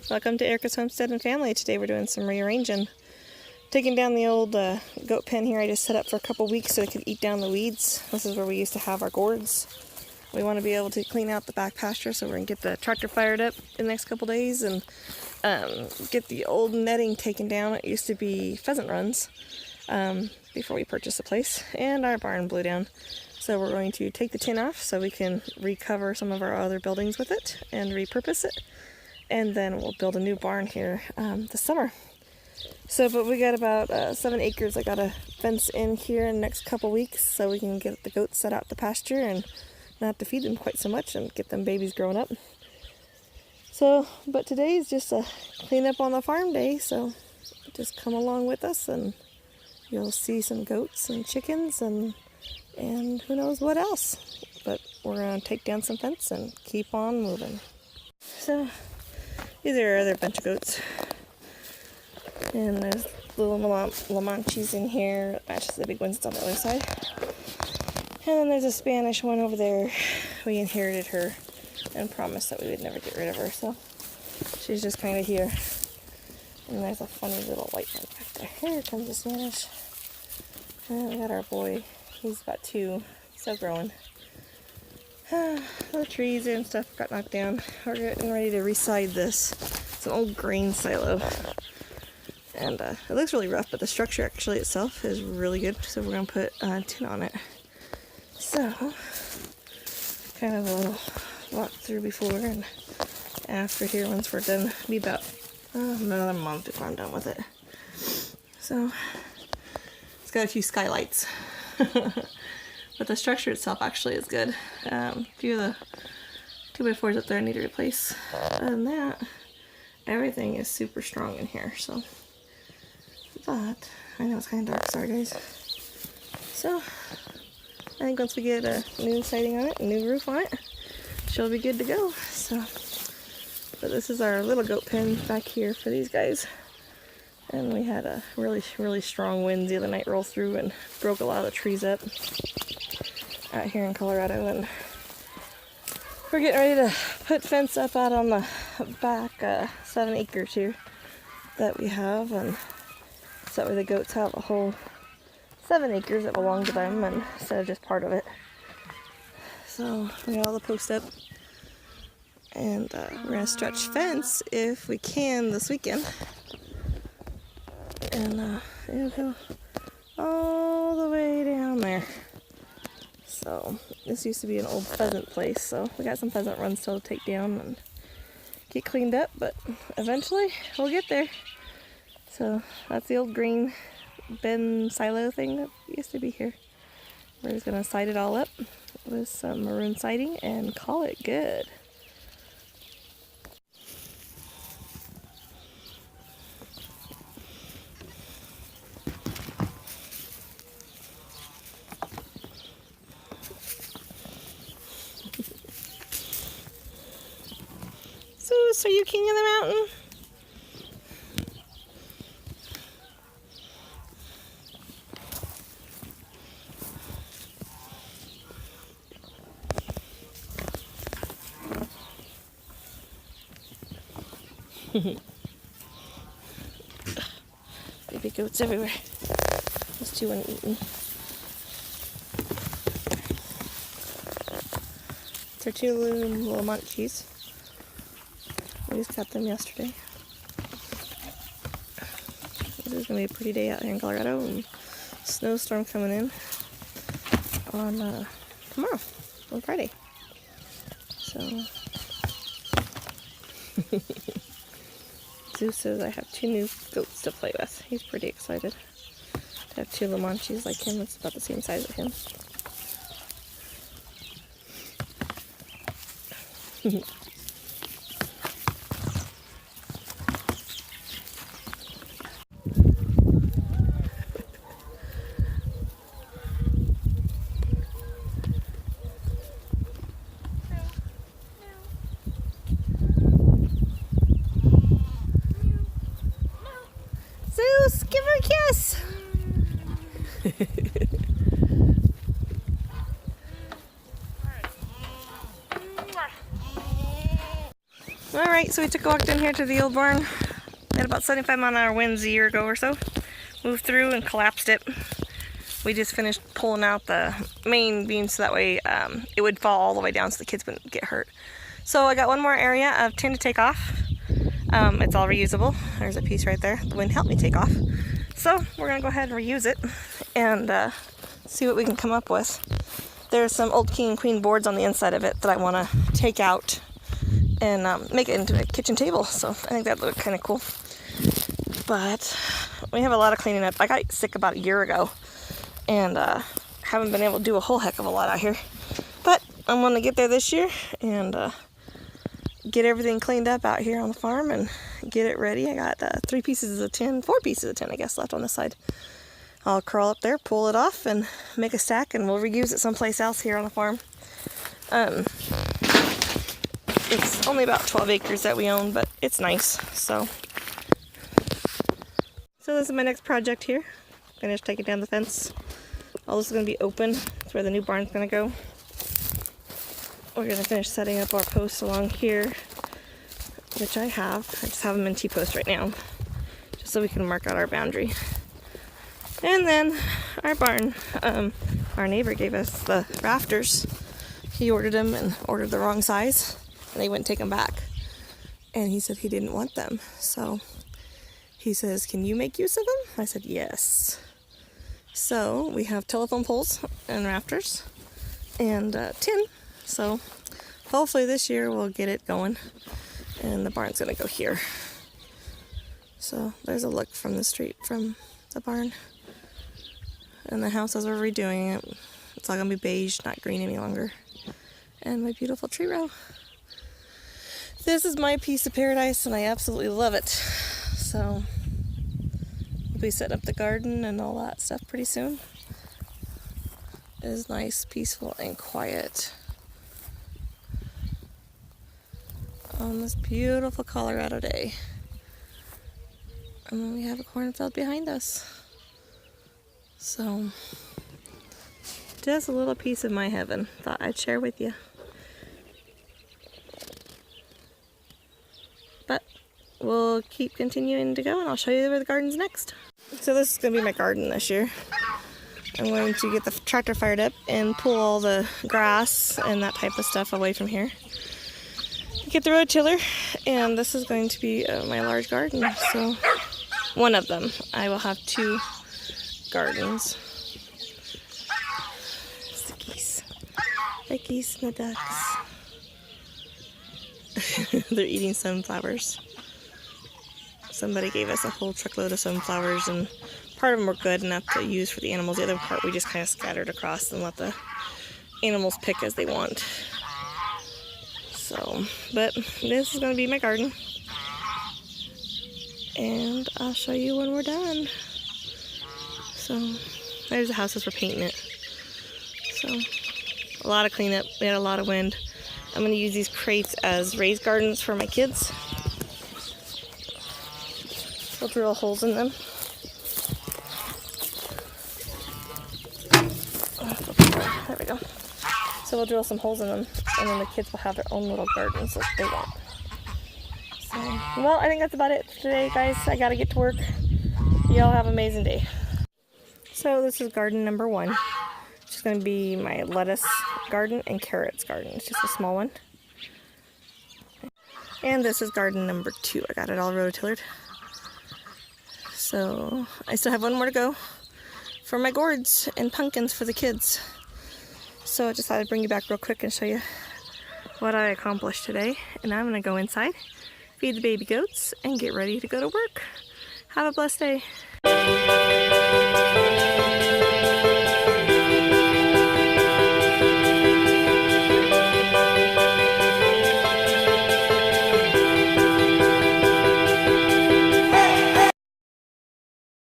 Welcome to Erica's Homestead and Family. Today we're doing some rearranging. Taking down the old goat pen here I just set up for a couple weeks so it could eat down the weeds. This is where we used to have our gourds. We want to be able to clean out the back pasture, so we're going to get the tractor fired up in the next couple days and get the old netting taken down. It used to be pheasant runs before we purchased the place, and our barn blew down. So we're going to take the tin off so we can recover some of our other buildings with it and repurpose it. And then we'll build a new barn here this summer. So, but we got about 7 acres. I got to fence in here in the next couple weeks so we can get the goats set out to pasture and not have to feed them quite so much and get them babies growing up. So, but today is just a cleanup on the farm day, so just come along with us and you'll see some goats and chickens and who knows what else. But we're going to take down some fence and keep on moving. So, these are our other bunch of goats. And there's little Lamanches in here. Matches the big ones that's on the other side. And then there's a Spanish one over there. We inherited her and promised that we would never get rid of her. So she's just kind of here. And there's a funny little white one back there. Here comes the Spanish. And we got our boy. He's about 2. Still growing. The trees and stuff got knocked down. We're getting ready to reside this. It's an old grain silo. And it looks really rough, but the structure actually itself is really good. So we're going to put tin on it. So, kind of a little walk through before and after here once we're done. It'll be about another month before I'm done with it. So, it's got a few skylights. But the structure itself actually is good. A few of the 2x4s up there I need to replace. Other than that, everything is super strong in here. So, but I know it's kind of dark. Sorry, guys. So, I think once we get a new siding on it, a new roof on it, she'll be good to go. So, but this is our little goat pen back here for these guys. And we had a really strong winds the other night roll through and broke a lot of the trees up out here in Colorado. And we're getting ready to put fence up out on the back 7 acres here that we have, and so that way the goats have a whole 7 acres that belong to them and instead of just part of it. So we got all the posts up, and we're gonna stretch fence if we can this weekend. And it'll go all the way down there. So this used to be an old pheasant place, so we got some pheasant runs still to take down and get cleaned up, but eventually we'll get there. So that's the old green bin silo thing that used to be here. We're just gonna side it all up with some maroon siding and call it good. So are you king of the mountain? Baby goats everywhere. There's 2 uneaten. They're 2 little munchies. We just got them yesterday. This is going to be a pretty day out here in Colorado, and snowstorm coming in on tomorrow, on Friday. So, Zeus says I have 2 new goats to play with. He's pretty excited to have 2 Lamanches like him. It's about the same size as him. Zeus, give her a kiss! Alright, so we took a walk down here to the old barn. We had about 75-mile-an-hour winds a year ago or so. Moved through and collapsed it. We just finished pulling out the main beam so that way it would fall all the way down so the kids wouldn't get hurt. So I got one more area of tin to take off. It's all reusable. There's a piece right there. The wind helped me take off. So we're going to go ahead and reuse it and see what we can come up with. There's some old king and queen boards on the inside of it that I want to take out and make it into a kitchen table. So I think that would look kind of cool. But we have a lot of cleaning up. I got sick about a year ago and haven't been able to do a whole heck of a lot out here. But I'm going to get there this year and get everything cleaned up out here on the farm and get it ready. I got 4 pieces of tin, I guess, left on the side. I'll curl up there, pull it off, and make a stack, and we'll reuse it someplace else here on the farm. It's only about 12 acres that we own, but it's nice. So this is my next project here. Finish taking down the fence. All this is going to be open. That's where the new barn's going to go. We're going to finish setting up our posts along here, which I have. I just have them in T-post right now, just so we can mark out our boundary. And then our barn, our neighbor gave us the rafters. He ordered them and ordered the wrong size, and they wouldn't take them back. And he said he didn't want them. So he says, "Can you make use of them?" I said, "Yes." So we have telephone poles and rafters and tin. So hopefully this year we'll get it going. And the barn's gonna go here. So there's a look from the street from the barn. And the house as we're redoing it. It's all gonna be beige, not green any longer. And my beautiful tree row. This is my piece of paradise and I absolutely love it. So we'll be setting up the garden and all that stuff pretty soon. It is nice, peaceful, and quiet on this beautiful Colorado day. And then we have a cornfield behind us. So, just a little piece of my heaven. Thought I'd share with you. But we'll keep continuing to go and I'll show you where the garden's next. So this is going to be my garden this year. I'm going to get the tractor fired up and pull all the grass and that type of stuff away from here. Get the rototiller, and this is going to be my large garden. So one of them. I will have 2 gardens. There's the geese. The geese and the ducks. They're eating sunflowers. Somebody gave us a whole truckload of sunflowers, and part of them were good enough to use for the animals. The other part we just kind of scattered across and let the animals pick as they want. So, but this is going to be my garden. And I'll show you when we're done. So, there's the house as we're painting it. So, a lot of cleanup. We had a lot of wind. I'm going to use these crates as raised gardens for my kids. We'll drill holes in them. There we go. So we'll drill some holes in them, and then the kids will have their own little gardens that they want. So, well, I think that's about it for today, guys. I gotta get to work. Y'all have an amazing day. So this is garden number 1. It's just gonna be my lettuce garden and carrots garden. It's just a small one. And this is garden number 2. I got it all rototillered. So I still have one more to go for my gourds and pumpkins for the kids. So I just thought I'd bring you back real quick and show you what I accomplished today. And I'm going to go inside, feed the baby goats, and get ready to go to work. Have a blessed day.